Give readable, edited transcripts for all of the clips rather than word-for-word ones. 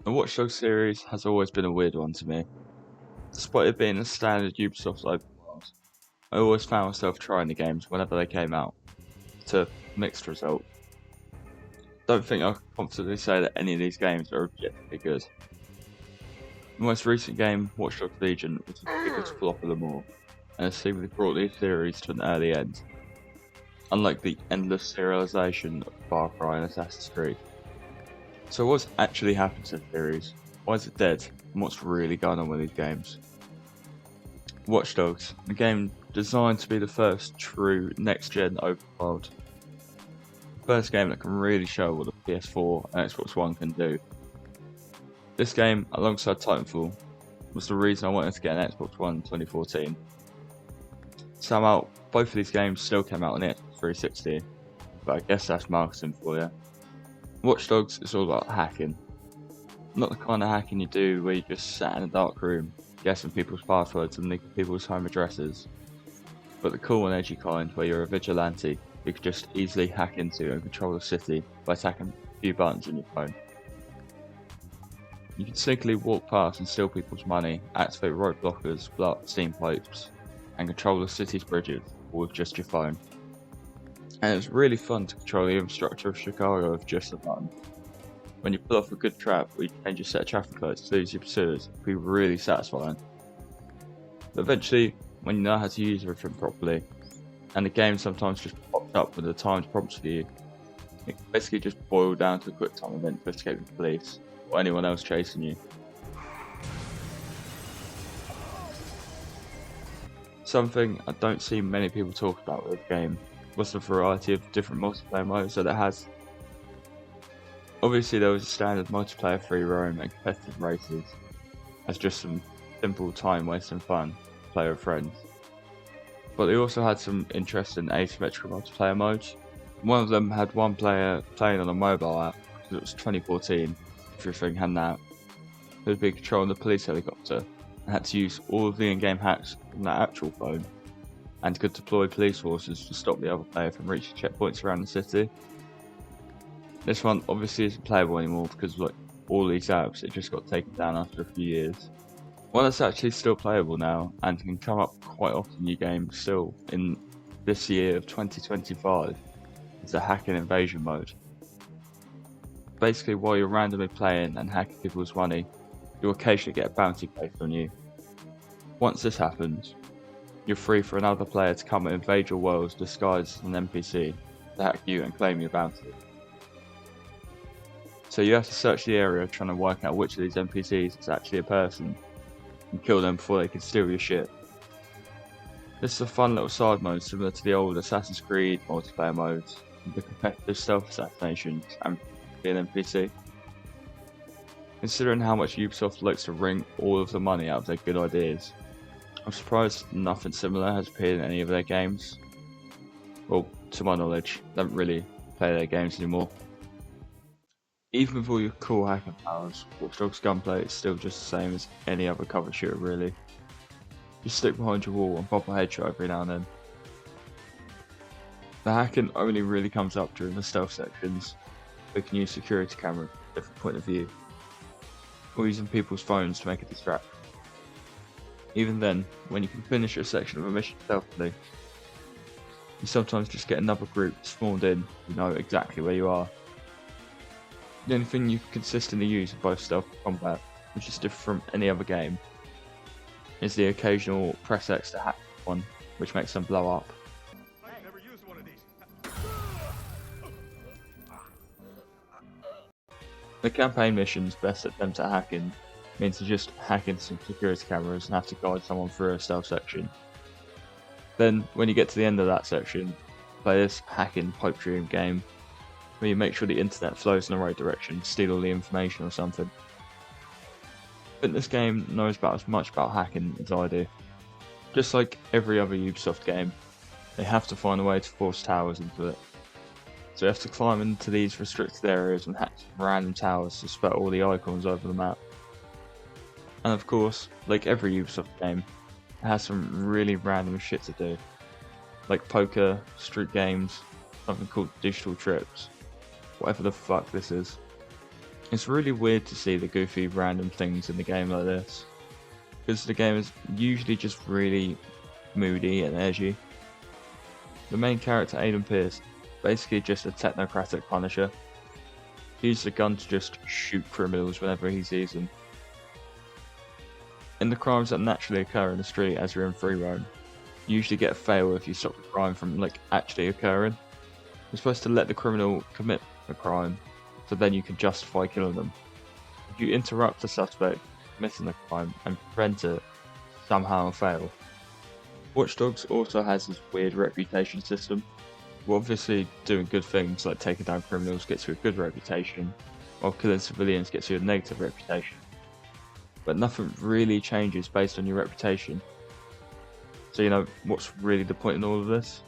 The Watch Dogs series has always been a weird one to me. Despite it being a standard Ubisoft open world, I always found myself trying the games whenever they came out, to mixed results. Don't think I can confidently say that any of these games are objectively good. The most recent game, Watch Dogs Legion, was the biggest flop of them all, and has seemingly brought the series to an early end, unlike the endless serialization of Far Cry and Assassin's Creed. So what's actually happened to the series? Why is it dead? And what's really going on with these games? Watch Dogs, a game designed to be the first true next-gen open world. The first game that can really show what the PS4 and Xbox One can do. This game, alongside Titanfall, was the reason I wanted to get an Xbox One in 2014. Somehow, both of these games still came out on the Xbox 360, but I guess that's marketing for you. Watch Dogs is all about hacking. Not the kind of hacking you do where you just sat in a dark room, guessing people's passwords and leaking people's home addresses, but the cool and edgy kind where you're a vigilante you could just easily hack into and control the city by tapping a few buttons on your phone. You can sneakily walk past and steal people's money, activate road blockers, blow up steam pipes, and control the city's bridges all with just your phone. And it was really fun to control the infrastructure of Chicago with just a button. When you pull off a good trap or you change your set of traffic lights to lose your pursuers, it can be really satisfying. But eventually, when you know how to use everything properly, and the game sometimes just pops up with the timed prompts for you, it can basically just boil down to a quick time event to escape the police, or anyone else chasing you. Something I don't see many people talk about with the game was the variety of different multiplayer modes that it has. Obviously there was a standard multiplayer free roam and competitive races, as just some simple time wasting fun to play with friends. But they also had some interesting asymmetrical multiplayer modes. One of them had one player playing on a mobile app, because it was 2014, if you're thinking hadn't out, who would be controlling the police helicopter and had to use all of the in-game hacks from that actual phone, and could deploy police forces to stop the other player from reaching checkpoints around the city. This one obviously isn't playable anymore because like all these apps, it just got taken down after a few years. One that's actually still playable now and can come up quite often in your game still in this year of 2025 is the hacking invasion mode. Basically, while you're randomly playing and hacking people's money, you'll occasionally get a bounty placed on you. Once this happens, you're free for another player to come and invade your worlds disguised as an NPC to hack you and claim your bounty. So you have to search the area trying to work out which of these NPCs is actually a person and kill them before they can steal your shit. This is a fun little side mode similar to the old Assassin's Creed multiplayer modes, the competitive stealth assassinations and being an NPC. Considering how much Ubisoft likes to wring all of the money out of their good ideas, I'm surprised nothing similar has appeared in any of their games. Well, to my knowledge, they don't really play their games anymore. Even with all your cool hacking powers, Watch Dogs gunplay is still just the same as any other cover shooter really. Just stick behind your wall and pop a headshot every now and then. The hacking only really comes up during the stealth sections. We can use security cameras from a different point of view, or using people's phones to make a distraction. Even then, when you can finish a section of a mission stealthily, you sometimes just get another group spawned in who know exactly where you are. The only thing you can consistently use in both stealth and combat, which is different from any other game, is the occasional press X to hack one, which makes them blow up. I've never used one of these. The campaign missions best attempt at hacking means to just hack into some security cameras and have to guide someone through a stealth section. Then, when you get to the end of that section, play this hacking pipe dream game where you make sure the internet flows in the right direction, steal all the information or something. But this game knows about as much about hacking as I do. Just like every other Ubisoft game, they have to find a way to force towers into it. So you have to climb into these restricted areas and hack random towers to spot all the icons over the map. And of course, like every Ubisoft game, it has some really random shit to do. Like poker, street games, something called digital trips, whatever the fuck this is. It's really weird to see the goofy random things in the game like this, because the game is usually just really moody and edgy. The main character, Aiden Pierce, basically just a technocratic punisher. He uses a gun to just shoot criminals whenever he sees them. In the crimes that naturally occur in the street as you're in free roam, you usually get a fail if you stop the crime from actually occurring. You're supposed to let the criminal commit a crime, so then you can justify killing them. If you interrupt the suspect committing the crime and prevent it, somehow fail. Watch Dogs also has this weird reputation system. Well, obviously doing good things like taking down criminals gets you a good reputation, while killing civilians gets you a negative reputation. But nothing really changes based on your reputation. So what's really the point in all of this?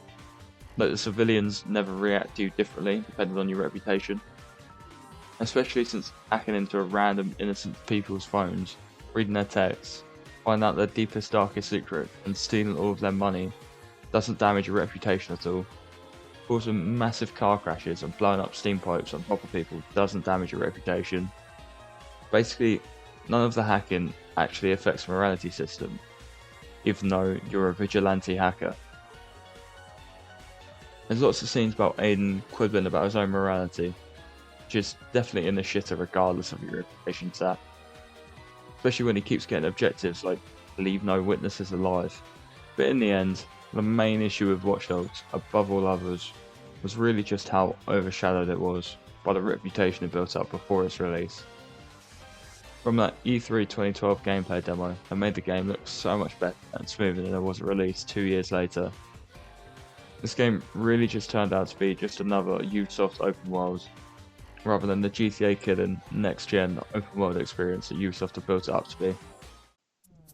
Like, the civilians never react to you differently depending on your reputation. Especially since hacking into a random innocent people's phones, reading their texts, find out their deepest darkest secret and stealing all of their money doesn't damage your reputation at all. Causing massive car crashes and blowing up steam pipes on top of people doesn't damage your reputation. Basically, none of the hacking actually affects the morality system, even though you're a vigilante hacker. There's lots of scenes about Aiden quibbling about his own morality, which is definitely in the shitter regardless of your reputation stat. Especially when he keeps getting objectives like leave no witnesses alive. But in the end, the main issue with Watch Dogs, above all others, was really just how overshadowed it was by the reputation it built up before its release. From that E3 2012 gameplay demo, it made the game look so much better and smoother than it was released 2 years later. This game really just turned out to be just another Ubisoft open world, rather than the GTA killing next-gen open world experience that Ubisoft have built it up to be.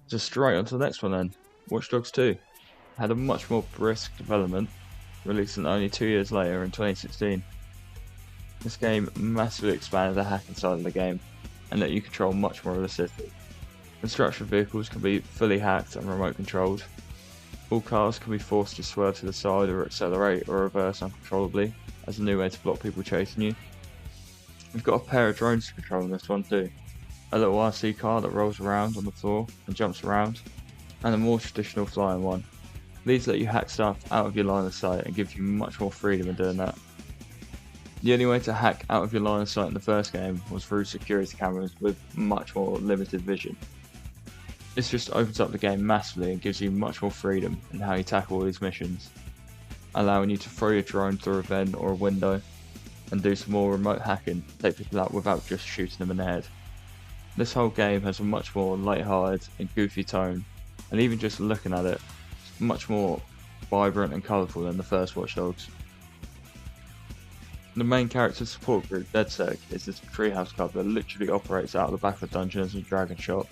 Just straight on to the next one then, Watch Dogs 2. Had a much more brisk development, releasing only 2 years later in 2016. This game massively expanded the hacking side of the game, and let you control much more of the city. Construction vehicles can be fully hacked and remote controlled. All cars can be forced to swerve to the side or accelerate or reverse uncontrollably, as a new way to block people chasing you. We've got a pair of drones to control in this one too. A little RC car that rolls around on the floor and jumps around, and a more traditional flying one. These let you hack stuff out of your line of sight and give you much more freedom in doing that. The only way to hack out of your line of sight in the first game was through security cameras with much more limited vision. This just opens up the game massively and gives you much more freedom in how you tackle all these missions, allowing you to throw your drone through a vent or a window and do some more remote hacking to take people out without just shooting them in the head. This whole game has a much more light-hearted and goofy tone, and even just looking at it, it's much more vibrant and colourful than the first Watch Dogs. The main character support group, DedSec, is this treehouse club that literally operates out of the back of Dungeons and Dragons shop,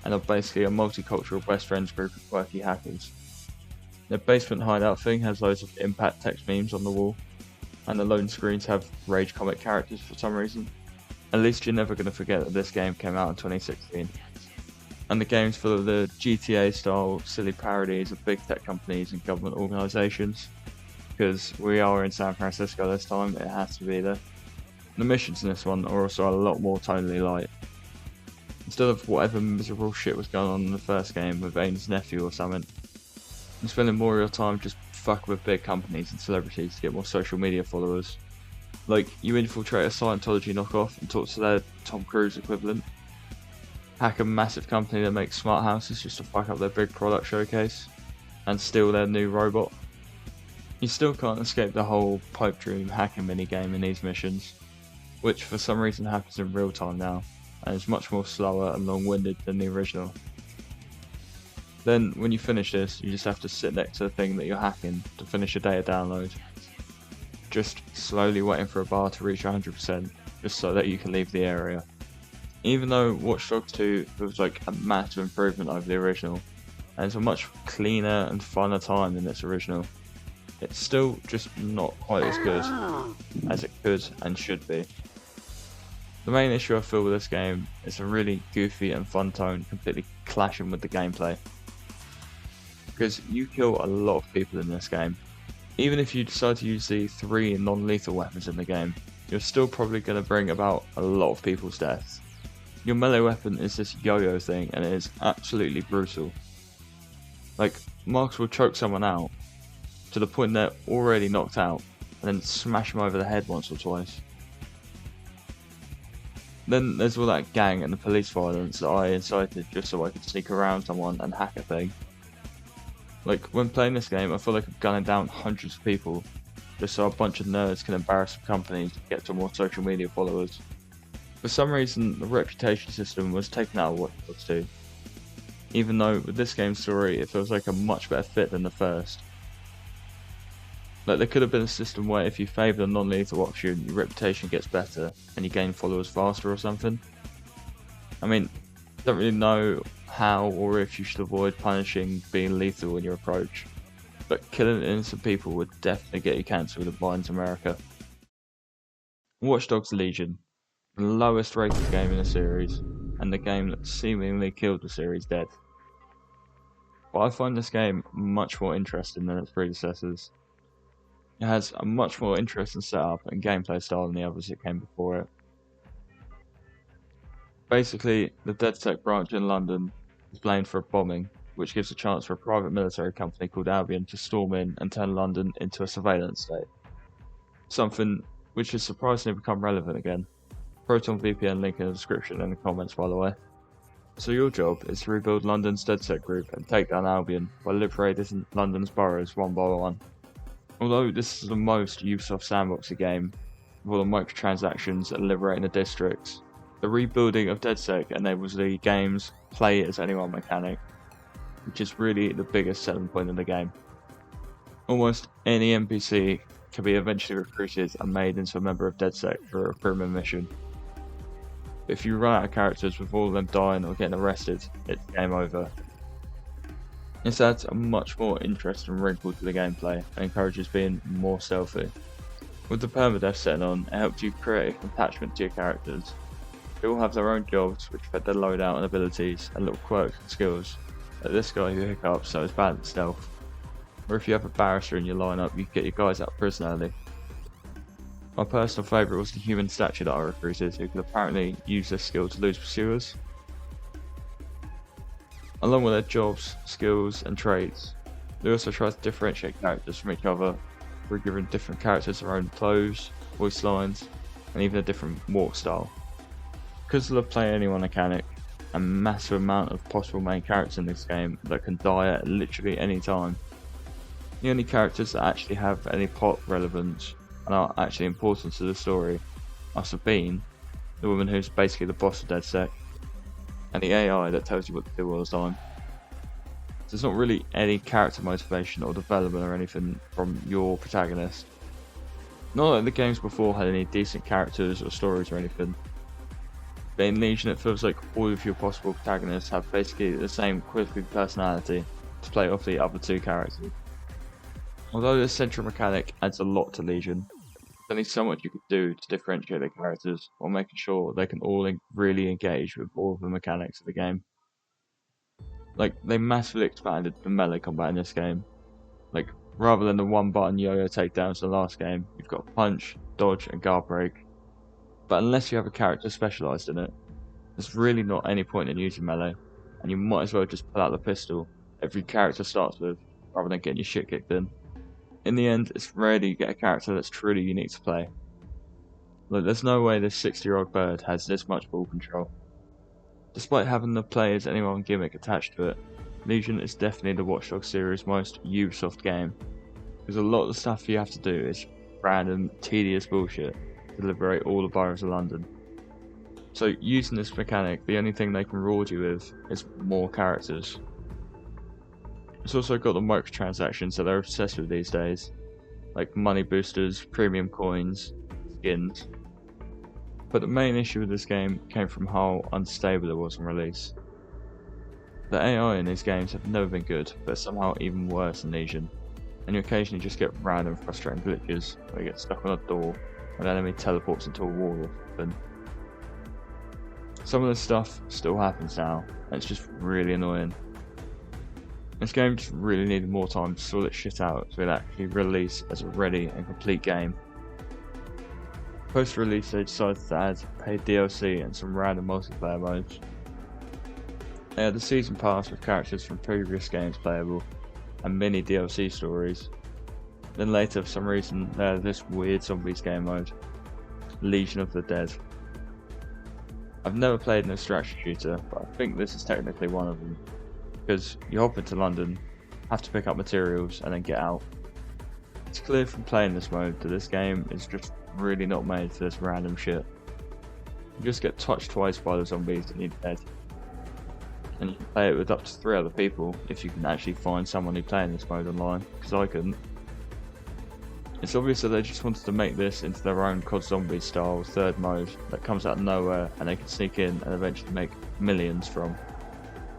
and are basically a multicultural best friends group of quirky hackers. Their basement hideout thing has loads of impact text memes on the wall, and the loading screens have rage comic characters for some reason. At least you're never going to forget that this game came out in 2016. And the game's full of the GTA style silly parodies of big tech companies and government organisations. Because we are in San Francisco this time, it has to be there. The missions in this one are also a lot more tonally light. Instead of whatever miserable shit was going on in the first game with Aiden's nephew or something, you're spending more of your time just fucking with big companies and celebrities to get more social media followers. Like, you infiltrate a Scientology knockoff and talk to their Tom Cruise equivalent. Hack a massive company that makes smart houses just to fuck up their big product showcase. And steal their new robot. You still can't escape the whole pipe dream hacking minigame in these missions, which for some reason happens in real time now, and is much more slower and long-winded than the original. Then, when you finish this, you just have to sit next to the thing that you're hacking to finish a data download. Just slowly waiting for a bar to reach 100%, just so that you can leave the area. Even though Watch Dogs 2 was like a massive improvement over the original, and it's a much cleaner and funner time than its original, it's still just not quite as good as it could and should be. The main issue I feel with this game is a really goofy and fun tone completely clashing with the gameplay. Because you kill a lot of people in this game. Even if you decide to use the 3 non-lethal weapons in the game, you're still probably going to bring about a lot of people's deaths. Your melee weapon is this yo-yo thing, and it is absolutely brutal. Like, Marks will choke someone out to the point they're already knocked out, and then smash them over the head once or twice. Then there's all that gang and the police violence that I incited just so I could sneak around someone and hack a thing. Like, when playing this game, I feel like I'm gunning down hundreds of people just so a bunch of nerds can embarrass some companies to get some more social media followers. For some reason, the reputation system was taken out of Watch Dogs 2. Even though with this game's story, it feels like a much better fit than the first. Like, there could have been a system where if you favour the non-lethal option, your reputation gets better and you gain followers faster or something. I mean, I don't really know how or if you should avoid punishing being lethal in your approach, but killing innocent people would definitely get you cancelled in Biden's America. Watch Dogs Legion, the lowest rated game in the series, and the game that seemingly killed the series dead. But I find this game much more interesting than its predecessors. It has a much more interesting setup and gameplay style than the others that came before it. Basically, the DedSec branch in London is blamed for a bombing, which gives a chance for a private military company called Albion to storm in and turn London into a surveillance state. Something which has surprisingly become relevant again. Proton VPN link in the description and the comments, by the way. So your job is to rebuild London's DedSec group and take down Albion by liberating London's boroughs one by one. Although this is the most Ubisoft sandboxy game, with all the microtransactions and liberating the districts, the rebuilding of DedSec enables the game's play as anyone mechanic, which is really the biggest selling point of the game. Almost any NPC can be eventually recruited and made into a member of DedSec for a recruitment mission. But if you run out of characters with all of them dying or getting arrested, it's game over. This adds a much more interesting wrinkle to the gameplay and encourages being more stealthy. With the permadeath setting on, it helps you create an attachment to your characters. They all have their own jobs which affect their loadout and abilities and little quirks and skills, like this guy who hiccups so is bad at stealth. Or if you have a barrister in your lineup, you can get your guys out of prison early. My personal favourite was the human statue that I recruited, who could apparently use this skill to lose pursuers. Along with their jobs, skills and traits, they also try to differentiate characters from each other. We're giving different characters their own clothes, voice lines, and even a different walk style. Because of the play anyone mechanic, a massive amount of possible main characters in this game that can die at literally any time. The only characters that actually have any plot relevance and are actually important to the story are Sabine, the woman who's basically the boss of DedSec, and the AI that tells you what to do all the time. There's not really any character motivation or development or anything from your protagonist. Not that the games before had any decent characters or stories or anything. But in Legion it feels like all of your possible protagonists have basically the same quirky personality to play off the other two characters. Although this central mechanic adds a lot to Legion, there's only so much you could do to differentiate the characters while making sure they can all really engage with all of the mechanics of the game. Like, they massively expanded the melee combat in this game. Like, rather than the one button yo-yo takedowns in the last game, you've got punch, dodge and guard break. But unless you have a character specialised in it, there's really not any point in using melee, and you might as well just pull out the pistol every character starts with, rather than getting your shit kicked in. In the end, it's rare that you get a character that's truly unique to play. Like, there's no way this 60-year-old bird has this much ball control. Despite having the play as anyone gimmick attached to it, Legion is definitely the Watch Dogs series' most Ubisoft game, because a lot of the stuff you have to do is random, tedious bullshit to liberate all the boroughs of London. So using this mechanic, the only thing they can reward you with is more characters. It's also got the microtransactions that they're obsessed with these days, like money boosters, premium coins, skins. But the main issue with this game came from how unstable it was on release. The AI in these games have never been good, but somehow even worse in Legion, and you occasionally just get random frustrating glitches where you get stuck on a door and an enemy teleports into a wall or something. Some of this stuff still happens now, and it's just really annoying. This game just really needed more time to sort its shit out so it actually release as a ready and complete game. Post-release they decided to add paid DLC and some random multiplayer modes. They had the season pass with characters from previous games playable and mini DLC stories. Then later for some reason they had this weird zombies game mode, Legion of the Dead. I've never played an extraction shooter, but I think this is technically one of them, because you hop into London, have to pick up materials and then get out. It's clear from playing this mode that this game is just really not made for this random shit. You just get touched twice by the zombies and you're dead. And you can play it with up to 3 other people if you can actually find someone who's playing this mode online, because I couldn't. It's obvious that they just wanted to make this into their own COD Zombies style third mode that comes out of nowhere and they can sneak in and eventually make millions from.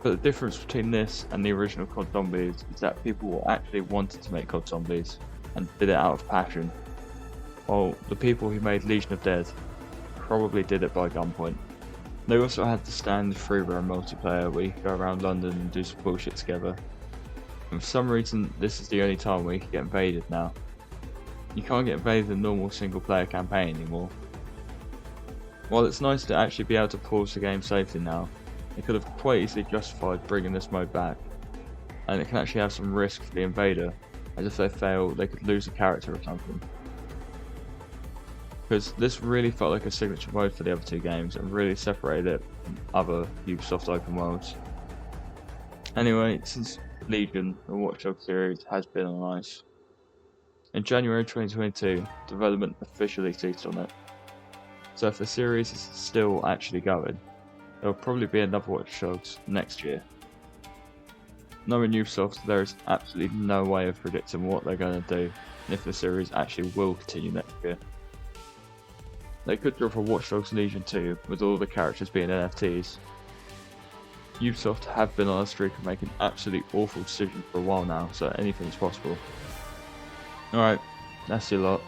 But the difference between this and the original COD Zombies is that people actually wanted to make COD Zombies and did it out of passion, while the people who made Legion of Dead probably did it by gunpoint. They also had the standard free roam multiplayer where you could go around London and do some bullshit together. And for some reason this is the only time where you can get invaded now. You can't get invaded in the normal single player campaign anymore. While it's nice to actually be able to pause the game safely now, they could have quite easily justified bringing this mode back, and it can actually have some risk for the invader, as if they fail they could lose a character or something. Because this really felt like a signature mode for the other 2 games and really separated it from other Ubisoft open worlds. Anyway, since Legion, the Watch Dogs series has been on ice. In January 2022, development officially ceased on it. So if the series is still actually going, there will probably be another Watch Dogs next year. Knowing Ubisoft, there is absolutely no way of predicting what they're going to do and if the series actually will continue next year. They could drop a Watch Dogs Legion 2 with all the characters being NFTs. Ubisoft have been on a streak of making absolutely awful decisions for a while now, so anything is possible. Alright, that's your lot.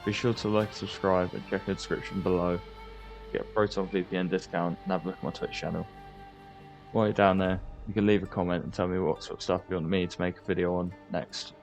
Be sure to like and subscribe and check the description below. Get a Proton VPN discount and have a look at my Twitch channel. While you're down there, you can leave a comment and tell me what sort of stuff you want me to make a video on next.